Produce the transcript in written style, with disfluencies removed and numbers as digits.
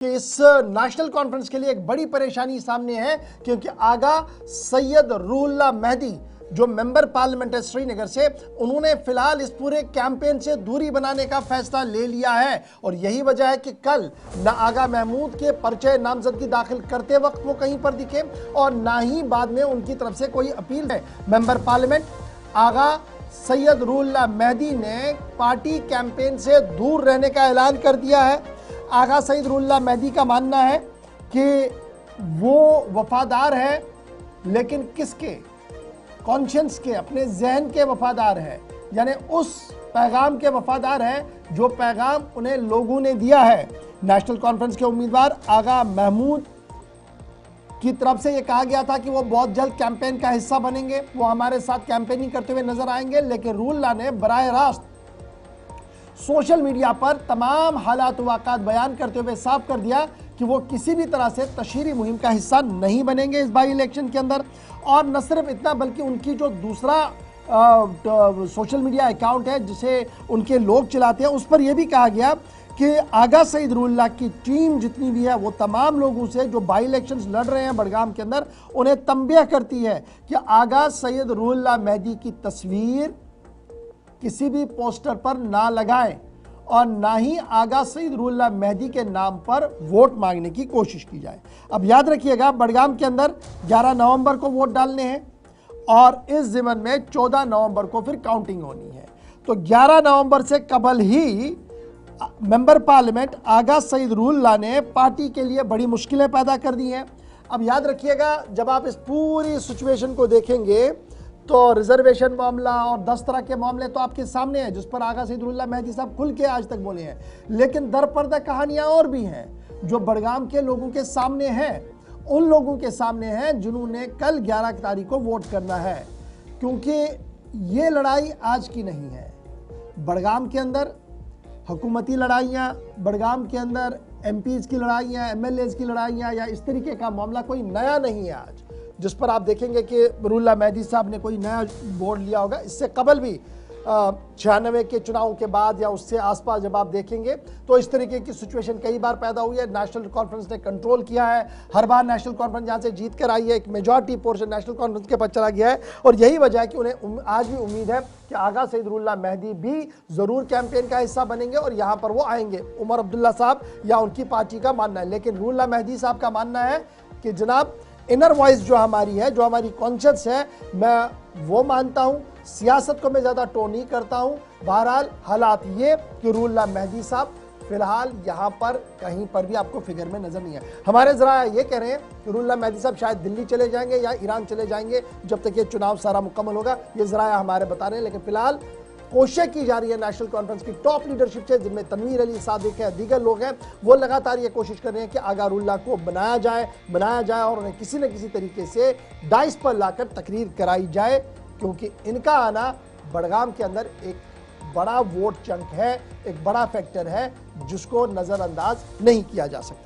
कि इस national conference के लिए एक बड़ी परेशानी सामने है, क्योंकि आगा सैयद रूहुल्लाह मेहदी जो मेंबर पार्लियामेंट है श्रीनगर से, उन्होंने फिलहाल इस पूरे कैंपेन से दूरी बनाने का फैसला ले लिया है। और यही वजह है कि कल ना आगा महमूद के पर्चे नामजदगी दाखिल करते वक्त वो कहीं पर दिखे और ना ही बाद में उनकी तरफ से कोई अपील है। मेंबर पार्लियामेंट आगा सैयद रूहुल्लाह मेहदी ने पार्टी कैंपेन से दूर रहने का ऐलान कर दिया है। आगा सैयद रूहुल्लाह मेहदी का मानना है कि वो वफादार है, लेकिन किसके? कॉन्शियंस के, अपने जहन के वफादार है, यानी उस पैगाम के वफादार है जो पैगाम उन्हें लोगों ने दिया है। नेशनल कॉन्फ्रेंस के उम्मीदवार आगा महमूद की तरफ से ये कहा गया था कि वो बहुत जल्द कैंपेन का हिस्सा बनेंगे, वो हमारे साथ कैंपेनिंग करते हुए नजर आएंगे। लेकिन रूहुल्लाह ने बराह रास्त सोशल मीडिया पर तमाम हालात वाक़ात बयान करते हुए साफ कर दिया कि वो किसी भी तरह से तशहीरी मुहिम का हिस्सा नहीं बनेंगे इस बाई इलेक्शन के अंदर। और न सिर्फ इतना, बल्कि उनकी जो दूसरा सोशल मीडिया अकाउंट है जिसे उनके लोग चलाते हैं, उस पर यह भी कहा गया कि आगा सैयद रूहुल्लाह की टीम जितनी भी है वो तमाम लोगों से जो बाई इलेक्शंस लड़ रहे हैं बड़गाम के अंदर, उन्हें तंबिया करती है कि आगा सैयद रूहुल्लाह मेहदी की तस्वीर किसी भी पोस्टर पर ना लगाएं और ना ही आगा सैयद रूहुल्लाह मेहदी के नाम पर वोट मांगने की कोशिश की जाए। अब याद रखिएगा, बड़गाम के अंदर 11 नवंबर को वोट डालने हैं और इस ज़िमन में 14 नवंबर को फिर काउंटिंग होनी है। तो 11 नवंबर से कबल ही मेंबर पार्लियामेंट आगा सैयद रूहुल्लाह ने पार्टी के लिए बड़ी मुश्किलें पैदा कर दी हैं। अब याद रखिएगा, जब आप इस पूरी सिचुएशन को देखेंगे तो रिजर्वेशन मामला और 10 तरह के मामले तो आपके सामने हैं, जिस पर आगा सैयद रूहुल्लाह मेहदी साहब खुल के आज तक बोले हैं। लेकिन दरपर्दा कहानियां और भी हैं जो बड़गाम के लोगों के सामने हैं, उन लोगों के सामने हैं जिन्होंने कल 11 तारीख को वोट करना है। क्योंकि ये लड़ाई आज की नहीं है। बड़गाम के अंदर हुकूमती लड़ाइयाँ, बड़गाम के अंदर एमपीज़ की लड़ाइयाँ, एमएलएज़ की लड़ाइयाँ या इस तरीके का मामला कोई नया नहीं है आज, जिस पर आप देखेंगे कि रूहुल्लाह मेहदी साहब ने कोई नया बोर्ड लिया होगा। इससे कबल भी 96 के चुनाव के बाद या उससे आसपास जब आप देखेंगे तो इस तरीके की सिचुएशन कई बार पैदा हुई है। नेशनल कॉन्फ्रेंस ने कंट्रोल किया है, हर बार नेशनल कॉन्फ्रेंस जहाँ से जीत कर आई है, एक मेजॉरिटी पोर्शन नेशनल कॉन्फ्रेंस के पास चला गया है। और यही वजह है कि उन्हें आज भी उम्मीद है कि आगा सैयद रूहुल्लाह मेहदी भी ज़रूर कैंपेन का हिस्सा बनेंगे और यहाँ पर वो आएंगे। उमर अब्दुल्ला साहब या उनकी पार्टी का मानना है, लेकिन रूहुल्लाह मेहदी साहब का मानना है कि जनाब इनर वॉइस जो हमारी है, जो हमारी कॉन्शियस है, मैं वो मानता हूँ, सियासत को मैं ज़्यादा टो नहीं करता हूँ। बहरहाल हालात ये कि रूहुल्लाह मेहदी साहब फिलहाल यहाँ पर कहीं पर भी आपको फिगर में नज़र नहीं है। हमारे ज़रा ये कह रहे हैं कि रूहुल्लाह मेहदी साहब शायद दिल्ली चले जाएंगे या ईरान चले जाएंगे जब तक ये चुनाव सारा मुकम्मल होगा, ये ज़रा हमारे बता रहे हैं। लेकिन फिलहाल कोशिश की जा रही है नेशनल कॉन्फ्रेंस की टॉप लीडरशिप से, जिनमें तनवीर अली सादिक है, दीगर लोग हैं, वो लगातार ये कोशिश कर रहे हैं कि आगा रूहुल्लाह को बनाया जाए और उन्हें किसी न किसी तरीके से डाइस पर लाकर तकरीर कराई जाए, क्योंकि इनका आना बड़गाम के अंदर एक बड़ा वोट चंक है, एक बड़ा फैक्टर है जिसको नज़रअंदाज नहीं किया जा सकता।